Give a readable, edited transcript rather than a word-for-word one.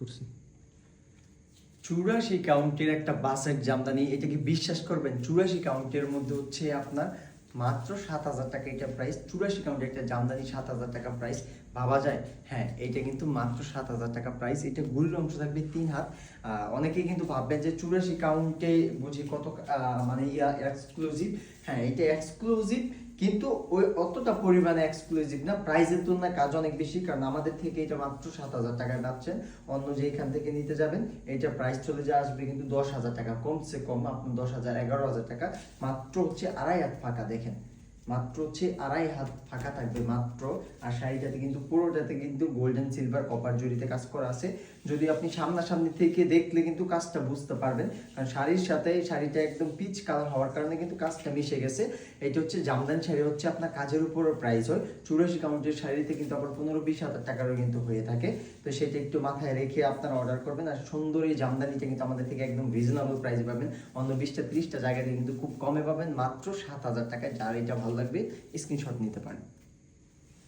করছি। 84 কাউন্টের একটা বাসের জামদানি, এটা কি বিশ্বাস করবেন? 84 কাউন্টের মধ্যে হচ্ছে আপনার মাত্র 7,000 টাকা এটা প্রাইস। 84 কাউন্টের একটা জামদানি 7,000 টাকা প্রাইস, ভাবা যায়? হ্যাঁ, এটা কিন্তু মাত্র 7,000 টাকা প্রাইস। এটা গুলির অংশ থাকবে 3 হাত। অনেকেই কিন্তু ভাববেন যে 84 কাউন্টে বুঝি কত মানে এক্সক্লুসিভ। হ্যাঁ, এটা এক্সক্লুসিভ, কিন্তু ওই অতটা পরিমাণে এক্সক্লুসিভ না। প্রাইসের তুলনায় কাজ অনেক বেশি, কারণ আমাদের থেকে এটা মাত্র 7,000 টাকায় পাচ্ছেন। অন্য যেখান থেকে নিতে যাবেন এটা প্রাইস চলে যা আসবে কিন্তু 10,000 টাকা, কমসে কম আপনার 10,000 11,000 টাকা। মাত্র হচ্ছে 2.5 হাত ফাঁকা, দেখেন মাত্র হচ্ছে 2.5 হাত ফাঁকা থাকবে মাত্র। আর শাড়িটাতে কিন্তু পুরোটাতে কিন্তু গোল্ডেন সিলভার কপার জড়িতে কাজ করা আছে। যদি আপনি সামনাসামনি থেকে দেখলে কিন্তু কাজটা বুঝতে পারবেন, কারণ শাড়ির সাথে শাড়িটা একদম পিচ কালার হওয়ার কারণে কিন্তু কাজটা মিশে গেছে। এটা হচ্ছে জামদানি শাড়ি, হচ্ছে আপনার কাজের উপরও প্রাইস হয়। 84 কাউন্টের শাড়িতে কিন্তু আবার 15-20 হাজার টাকারও কিন্তু হয়ে থাকে। তো সেটা একটু মাথায় রেখে আপনারা অর্ডার করবেন। আর সুন্দর এই জামদানিটা কিন্তু আমাদের থেকে একদম রিজনেবল প্রাইসে পাবেন। অন্য 20-30টা জায়গাতে কিন্তু খুব কমে পাবেন, মাত্র 7,000 টাকায়। যার এটা ভালো লাগবে স্ক্রিনশট নিতে পারেন।